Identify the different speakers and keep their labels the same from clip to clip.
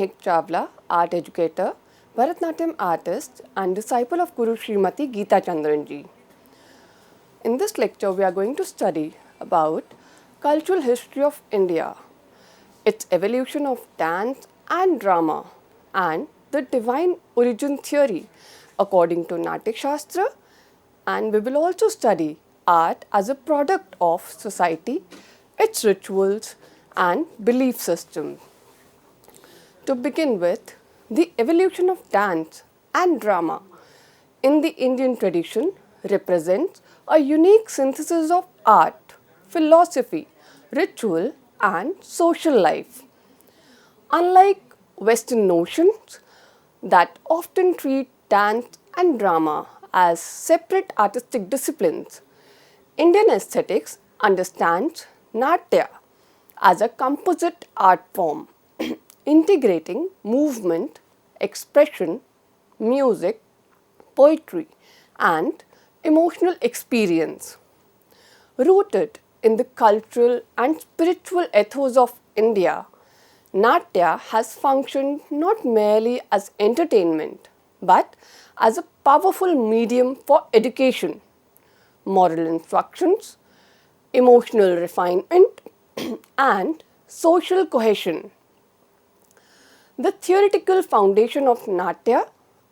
Speaker 1: Mehak Chawla, art educator, Bharatanatyam artist and disciple of Guru Srimati Geeta Chandranji. In this lecture, we are going to study about cultural history of India, its evolution of dance and drama, and the divine origin theory according to Nāṭyaśāstra, and we will also study art as a product of society, its rituals and belief system. To begin with, the evolution of dance and drama in the Indian tradition represents a unique synthesis of art, philosophy, ritual and social life. Unlike Western notions that often treat dance and drama as separate artistic disciplines, Indian aesthetics understands Nāṭya as a composite art form integrating movement, expression, music, poetry and emotional experience. Rooted in the cultural and spiritual ethos of India, Nāṭya has functioned not merely as entertainment but as a powerful medium for education, moral instructions, emotional refinement and social cohesion. The theoretical foundation of Nāṭya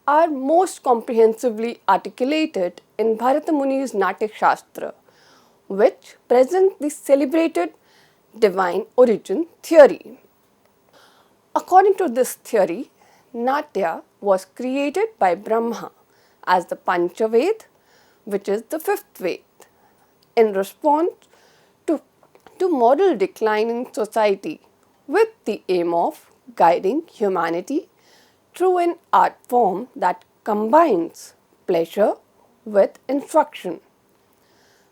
Speaker 1: are most comprehensively articulated in Bharata Muni's Nāṭyaśāstra, which presents the celebrated divine origin theory. According to this theory, Nāṭya was created by Brahma as the Panchaved, which is the fifth Ved, in response to moral decline in society with the aim of guiding humanity through an art form that combines pleasure with instruction.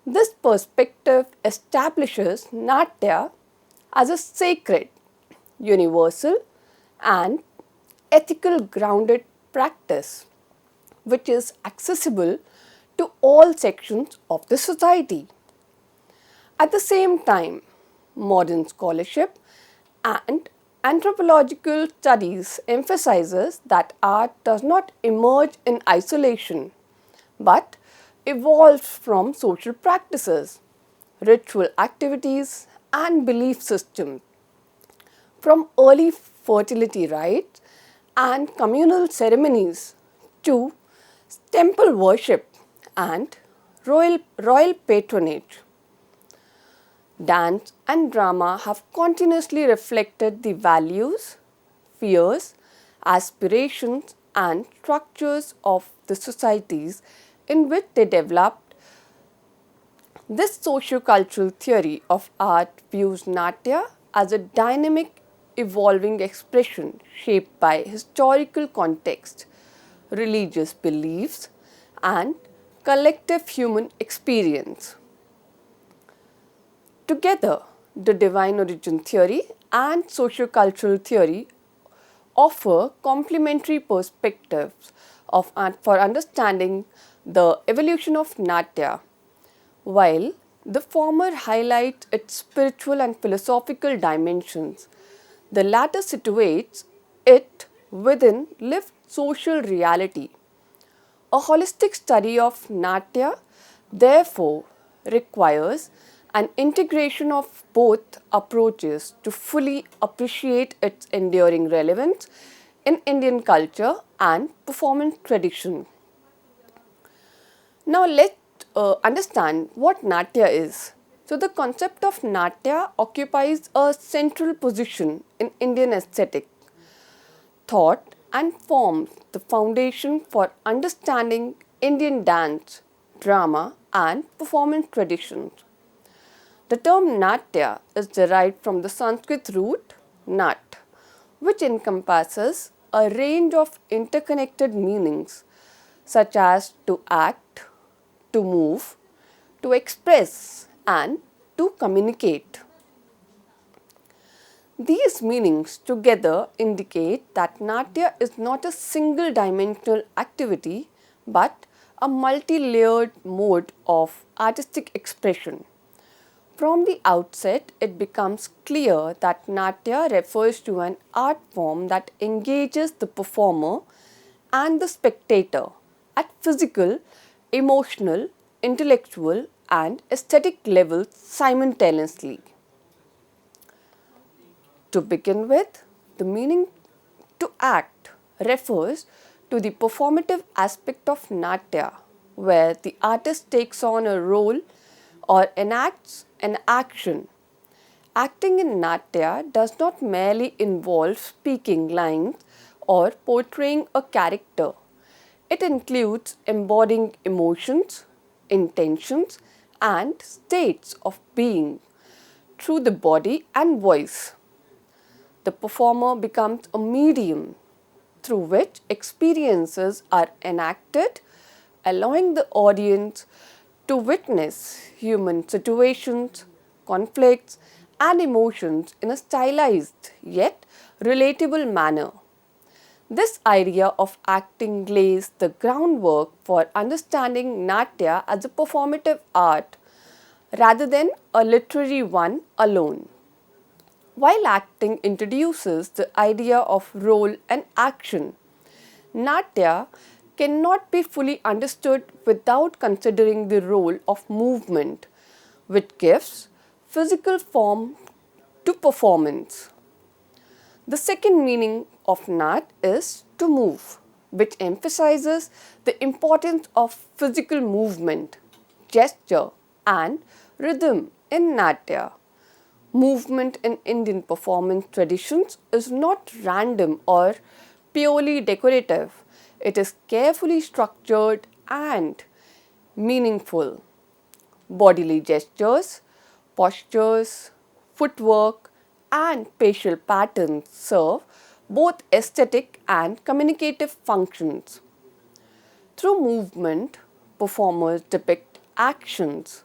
Speaker 1: This perspective establishes Nāṭya as a sacred, universal and ethical grounded practice which is accessible to all sections of the society. At the same time, modern scholarship and anthropological studies emphasizes that art does not emerge in isolation but evolves from social practices, ritual activities and belief systems. From early fertility rites and communal ceremonies to temple worship and royal patronage, dance and drama have continuously reflected the values, fears, aspirations and structures of the societies in which they developed. This socio-cultural theory of art views Nāṭya as a dynamic, evolving expression shaped by historical context, religious beliefs and collective human experience. Together, the divine origin theory and socio-cultural theory offer complementary perspectives for understanding the evolution of Nāṭya. While the former highlights its spiritual and philosophical dimensions, the latter situates it within lived social reality. A holistic study of Nāṭya therefore requires an integration of both approaches to fully appreciate its enduring relevance in Indian culture and performance tradition. Now let's understand what Nāṭya is. So the concept of Nāṭya occupies a central position in Indian aesthetic thought and forms the foundation for understanding Indian dance, drama and performance traditions. The term Nāṭya is derived from the Sanskrit root Nāt, which encompasses a range of interconnected meanings such as to act, to move, to express and to communicate. These meanings together indicate that Nāṭya is not a single dimensional activity but a multi-layered mode of artistic expression, From the outset, it becomes clear that Nāṭya refers to an art form that engages the performer and the spectator at physical, emotional, intellectual, and aesthetic levels simultaneously. To begin with, the meaning to act refers to the performative aspect of Nāṭya, where the artist takes on a role or enacts an action. Acting in Nāṭya does not merely involve speaking lines or portraying a character. It includes embodying emotions, intentions, and states of being through the body and voice. The performer becomes a medium through which experiences are enacted, allowing the audience to witness human situations, conflicts, and emotions in a stylized yet relatable manner. This idea of acting lays the groundwork for understanding Nāṭya as a performative art rather than a literary one alone. While acting introduces the idea of role and action, Nāṭya cannot be fully understood without considering the role of movement, which gives physical form to performance. The second meaning of Nāt is to move, which emphasizes the importance of physical movement, gesture, and rhythm in Nāṭya. Movement in Indian performance traditions is not random or purely decorative. It is carefully structured and meaningful. Bodily gestures, postures, footwork, and facial patterns serve both aesthetic and communicative functions. Through movement, performers depict actions,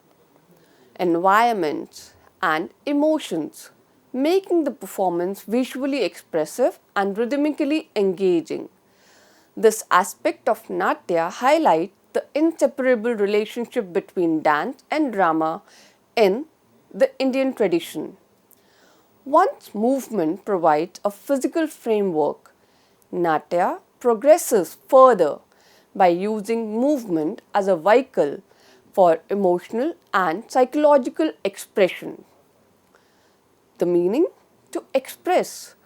Speaker 1: environments, and emotions, making the performance visually expressive and rhythmically engaging. This aspect of Nāṭya highlights the inseparable relationship between dance and drama in the Indian tradition. Once movement provides a physical framework, Nāṭya progresses further by using movement as a vehicle for emotional and psychological expression. The meaning to express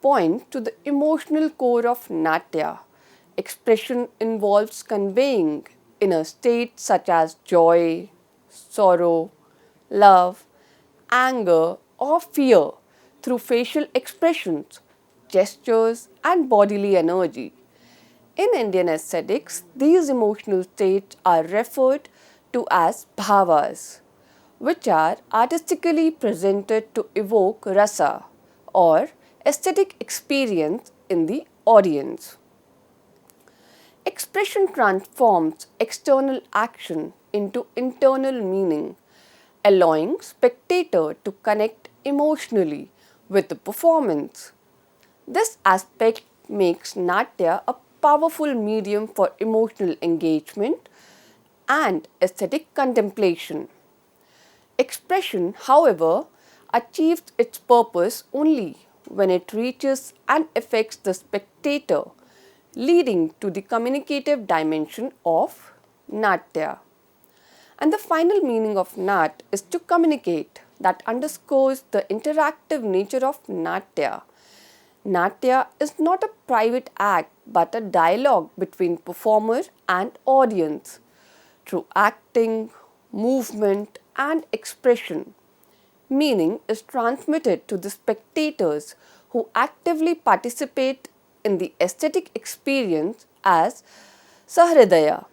Speaker 1: points to the emotional core of Nāṭya. Expression involves conveying inner states such as joy, sorrow, love, anger, or fear through facial expressions, gestures, and bodily energy. In Indian aesthetics, these emotional states are referred to as bhavas, which are artistically presented to evoke rasa or aesthetic experience in the audience. Expression transforms external action into internal meaning, allowing spectator to connect emotionally with the performance. This aspect makes Nāṭya a powerful medium for emotional engagement and aesthetic contemplation. Expression, however, achieves its purpose only when it reaches and affects the spectator, leading to the communicative dimension of Nāṭya. And the final meaning of Nāt is to communicate, that underscores the interactive nature of Nāṭya. Nāṭya is not a private act but a dialogue between performer and audience. Through acting, movement, and expression, meaning is transmitted to the spectators who actively participate in the aesthetic experience as sahridaya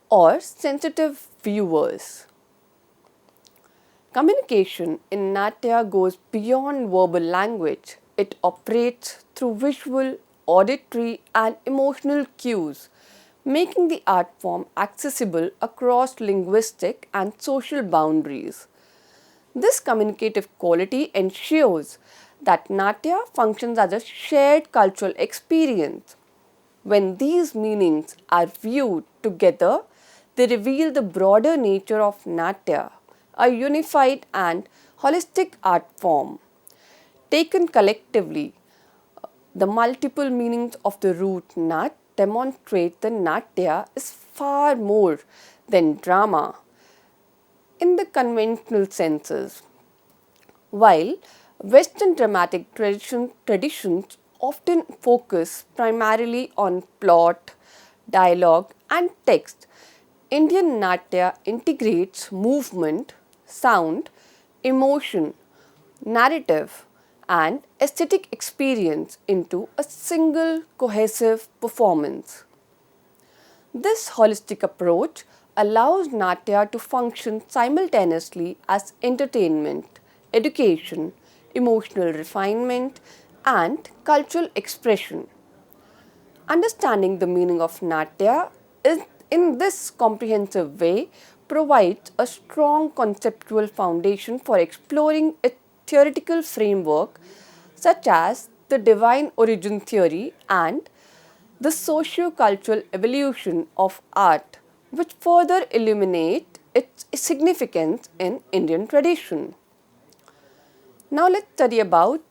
Speaker 1: or sensitive viewers. Communication in Nāṭya goes beyond verbal language. It operates through visual, auditory, and emotional cues, making the art form accessible across linguistic and social boundaries. This communicative quality ensures that Nāṭya functions as a shared cultural experience. When these meanings are viewed together, they reveal the broader nature of Nāṭya, a unified and holistic art form. Taken collectively, the multiple meanings of the root nat demonstrate the Nāṭya is far more than drama in the conventional senses. While Western dramatic traditions often focus primarily on plot, dialogue, and text, Indian Nāṭya integrates movement, sound, emotion, narrative, and aesthetic experience into a single cohesive performance. This holistic approach allows Nāṭya to function simultaneously as entertainment, education, emotional refinement, and cultural expression. Understanding the meaning of Nāṭya in this comprehensive way provides a strong conceptual foundation for exploring a theoretical framework such as the divine origin theory and the socio-cultural evolution of art, which further illuminate its significance in Indian tradition. Now let's study about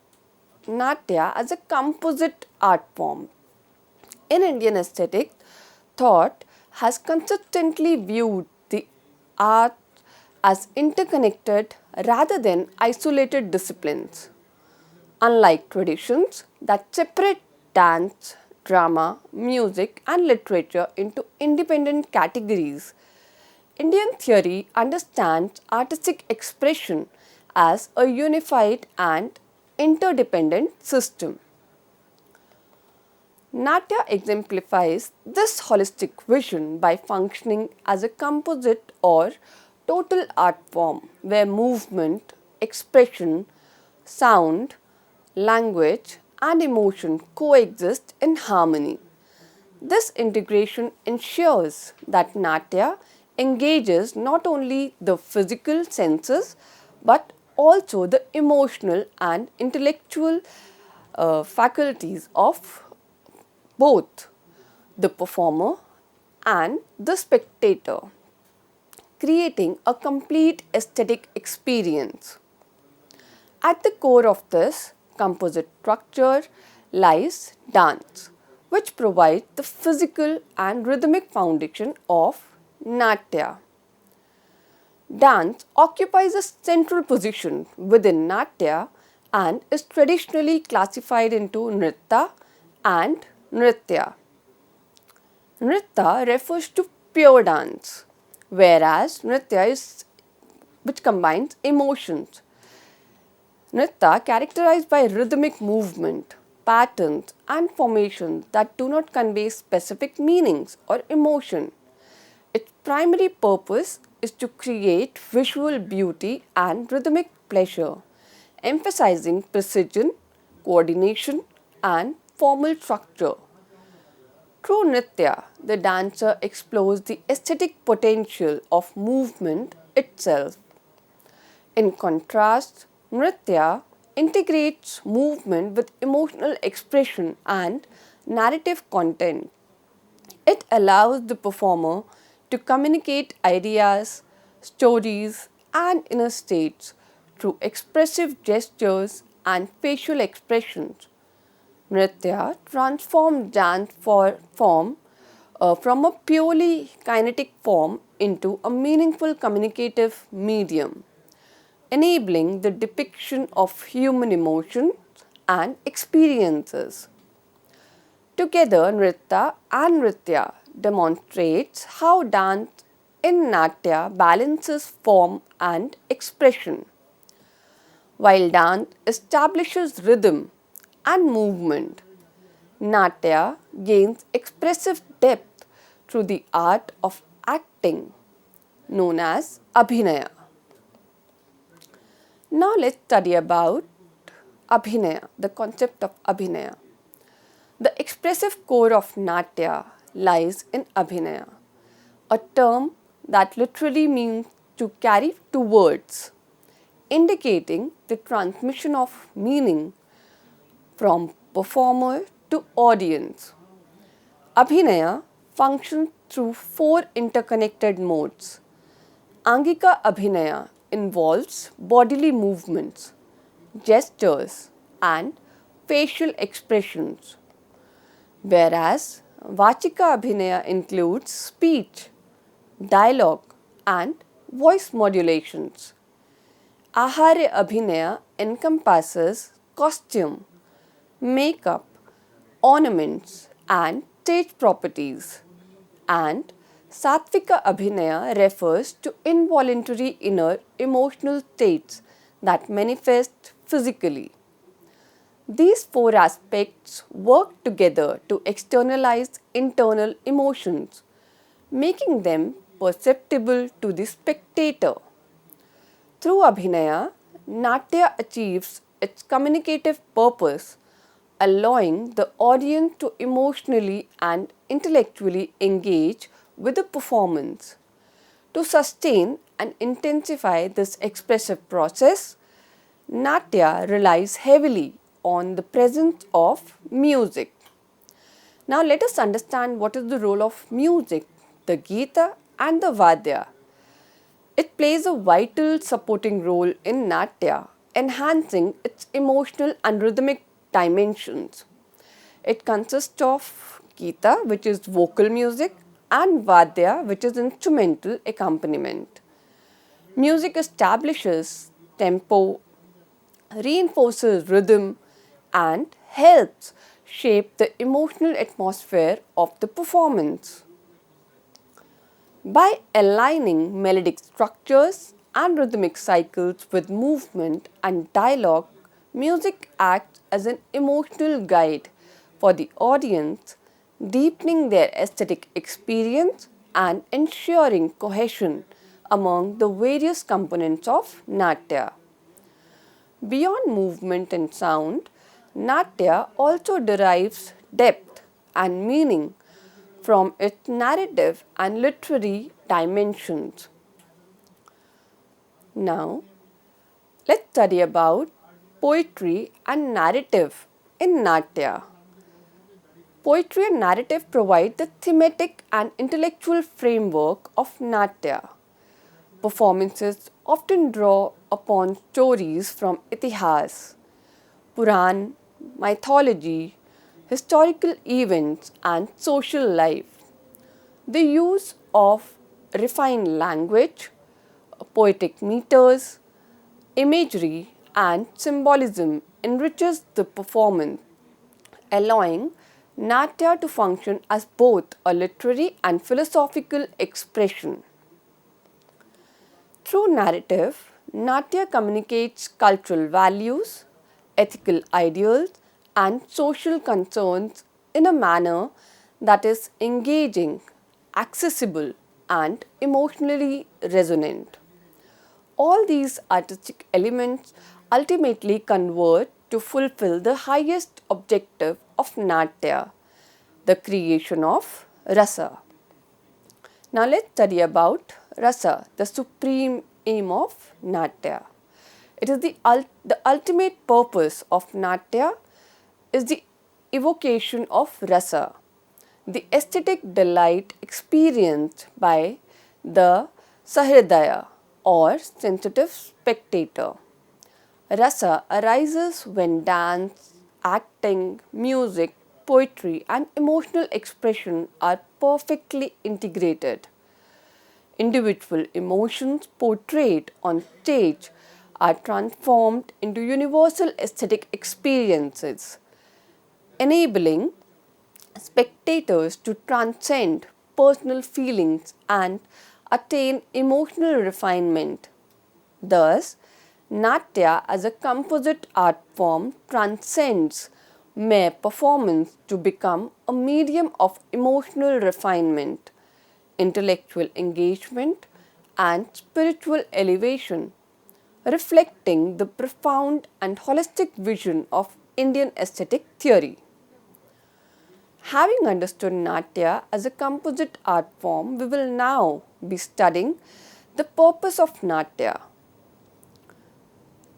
Speaker 1: Nāṭya as a composite art form. In Indian aesthetic, thought has consistently viewed the art as interconnected rather than isolated disciplines. Unlike traditions that separate dance, drama, music, and literature into independent categories, Indian theory understands artistic expression as a unified and interdependent system. Nāṭya exemplifies this holistic vision by functioning as a composite or total art form where movement, expression, sound, language, and emotion coexist in harmony. This integration ensures that Nāṭya engages not only the physical senses but also the emotional and intellectual faculties of both the performer and the spectator, creating a complete aesthetic experience. At the core of this composite structure lies dance, which provides the physical and rhythmic foundation of Nāṭya. Dance occupies a central position within Nāṭya and is traditionally classified into Nṛtta and Nṛtya. Nṛtta refers to pure dance, whereas Nṛtya which combines emotions. Nṛtta characterized by rhythmic movement, patterns and formations that do not convey specific meanings or emotion. Its primary purpose is to create visual beauty and rhythmic pleasure, emphasizing precision, coordination and formal structure. Through Nṛtya, the dancer explores the aesthetic potential of movement itself. In contrast, Nṛtya integrates movement with emotional expression and narrative content. It allows the performer to communicate ideas, stories, and inner states through expressive gestures and facial expressions. Nṛtya transforms dance form from a purely kinetic form into a meaningful communicative medium, enabling the depiction of human emotions and experiences. Together, Nṛtta and Nṛtya demonstrates how dance in Nāṭya balances form and expression. While dance establishes rhythm and movement, Nāṭya gains expressive depth through the art of acting, known as Abhinaya. Now let's study about Abhinaya, the concept of Abhinaya. The expressive core of Nāṭya lies in Abhinaya, a term that literally means to carry two words, indicating the transmission of meaning from performer to audience. Abhinaya functions through four interconnected modes. Angika Abhinaya involves bodily movements, gestures, and facial expressions, whereas Vachika Abhinaya includes speech, dialogue, and voice modulations. Ahare Abhinaya encompasses costume, makeup, ornaments, and stage properties, and Sattvika Abhinaya refers to involuntary inner emotional states that manifest physically. These four aspects work together to externalize internal emotions, making them perceptible to the spectator. Through Abhinaya, Nāṭya achieves its communicative purpose, allowing the audience to emotionally and intellectually engage with the performance. To sustain and intensify this expressive process, Nāṭya relies heavily on the presence of music. Now let us understand what is the role of music, the Gita and the Vadya. It plays a vital supporting role in Nāṭya, enhancing its emotional and rhythmic dimensions. It consists of Gita, which is vocal music, and Vadya, which is instrumental accompaniment. Music establishes tempo, reinforces rhythm, and helps shape the emotional atmosphere of the performance. By aligning melodic structures and rhythmic cycles with movement and dialogue, music acts as an emotional guide for the audience, deepening their aesthetic experience and ensuring cohesion among the various components of Nāṭya. Beyond movement and sound, Nāṭya also derives depth and meaning from its narrative and literary dimensions. Now, let's study about poetry and narrative in Nāṭya. Poetry and narrative provide the thematic and intellectual framework of Nāṭya. Performances often draw upon stories from Itihas, Puran, mythology, historical events, and social life. The use of refined language, poetic meters, imagery, and symbolism enriches the performance, allowing Nāṭya to function as both a literary and philosophical expression. Through narrative, Nāṭya communicates cultural values, ethical ideals, and social concerns in a manner that is engaging, accessible, and emotionally resonant. All these artistic elements ultimately converge to fulfill the highest objective of Nāṭya, the creation of Rasa. Now let's study about Rasa, the supreme aim of Nāṭya. It is the ultimate purpose of Nāṭya is the evocation of Rasa, the aesthetic delight experienced by the Sahridaya or sensitive spectator. Rasa arises when dance, acting, music, poetry, and emotional expression are perfectly integrated. Individual emotions portrayed on stage are transformed into universal aesthetic experiences, enabling spectators to transcend personal feelings and attain emotional refinement. Thus, Nāṭya as a composite art form transcends mere performance to become a medium of emotional refinement, intellectual engagement, and spiritual elevation, reflecting the profound and holistic vision of Indian aesthetic theory. Having understood Nāṭya as a composite art form, we will now be studying the purpose of Nāṭya.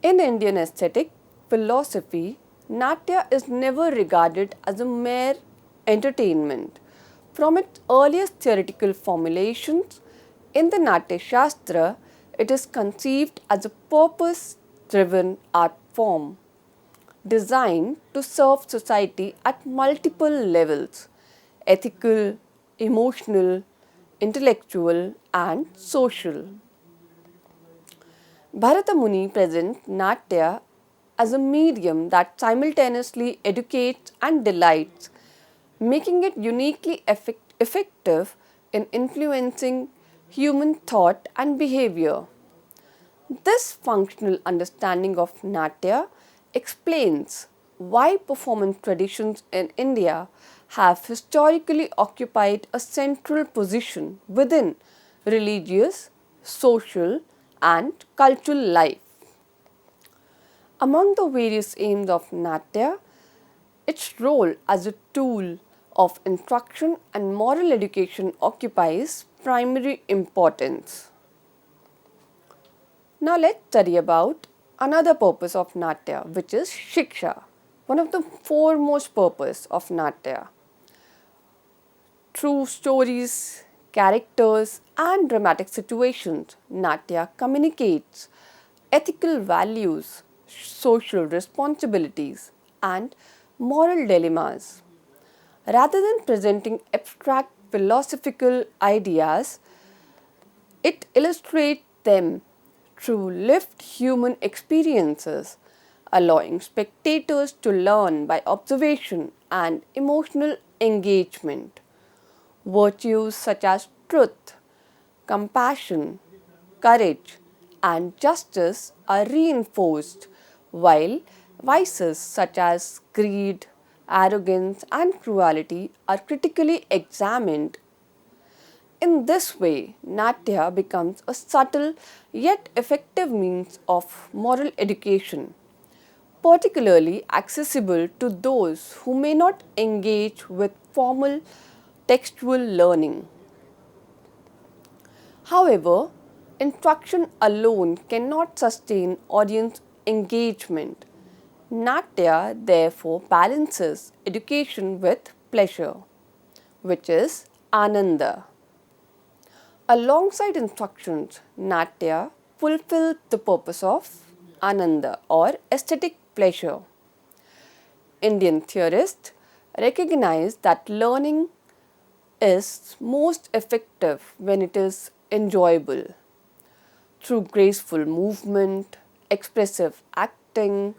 Speaker 1: In Indian aesthetic philosophy, Nāṭya is never regarded as a mere entertainment. From its earliest theoretical formulations in the Nāṭyaśāstra, It is conceived as a purpose-driven art form designed to serve society at multiple levels: ethical, emotional, intellectual, and social. Bharata Muni presents Nāṭya as a medium that simultaneously educates and delights, making it uniquely effective in influencing human thought and behavior. This functional understanding of Nāṭya explains why performance traditions in India have historically occupied a central position within religious, social, and cultural life. Among the various aims of Nāṭya, its role as a tool of instruction and moral education occupies primary importance. Now let's study about another purpose of Nāṭya, which is Śikṣā, one of the foremost purpose of Nāṭya. Through stories, characters, and dramatic situations, Nāṭya communicates ethical values, social responsibilities, and moral dilemmas. Rather than presenting abstract philosophical ideas, it illustrates them through lived human experiences, allowing spectators to learn by observation and emotional engagement. Virtues such as truth, compassion, courage, and justice are reinforced, while vices such as greed, arrogance, and cruelty are critically examined. In this way, Nāṭya becomes a subtle yet effective means of moral education, particularly accessible to those who may not engage with formal textual learning. However, instruction alone cannot sustain audience engagement. Nāṭya therefore balances education with pleasure, which is Ānanda. Alongside instructions, Nāṭya fulfills the purpose of Ānanda or aesthetic pleasure. Indian theorists recognize that learning is most effective when it is enjoyable. Through graceful movement, expressive acting,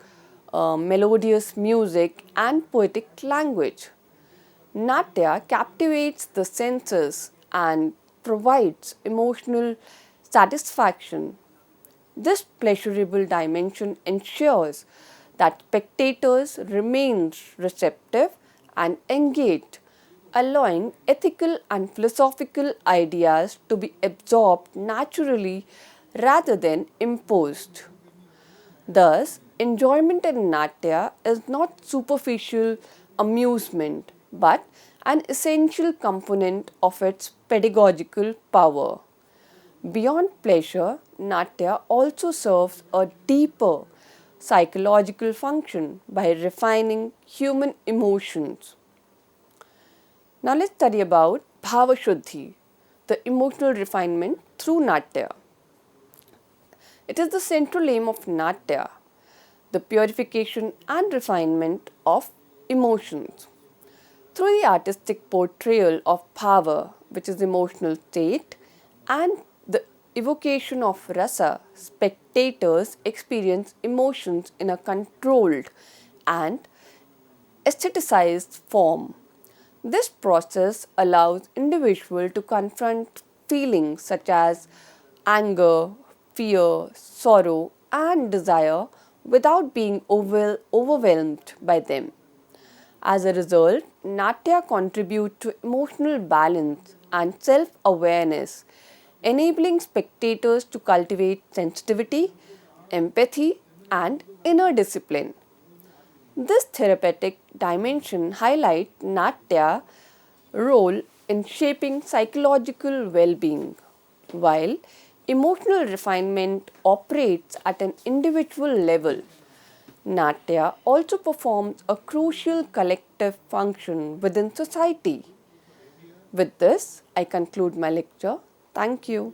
Speaker 1: melodious music, and poetic language, Nāṭya captivates the senses and provides emotional satisfaction. This pleasurable dimension ensures that spectators remain receptive and engaged, allowing ethical and philosophical ideas to be absorbed naturally rather than imposed. Thus, enjoyment in Nāṭya is not superficial amusement but an essential component of its pedagogical power. Beyond pleasure, Nāṭya also serves a deeper psychological function by refining human emotions. Now let's study about Bhāva-śuddhi, the emotional refinement through Nāṭya. It is the central aim of Nāṭya, the purification and refinement of emotions. Through the artistic portrayal of bhava, which is emotional state, and the evocation of rasa, spectators experience emotions in a controlled and aestheticized form. This process allows individuals to confront feelings such as anger, fear, sorrow, and desire without being overwhelmed by them. As a result, Nāṭya contributes to emotional balance and self-awareness, enabling spectators to cultivate sensitivity, empathy, and inner discipline. This therapeutic dimension highlights Nāṭya's role in shaping psychological well-being, while emotional refinement operates at an individual level. Nāṭya also performs a crucial collective function within society. With this, I conclude my lecture. Thank you.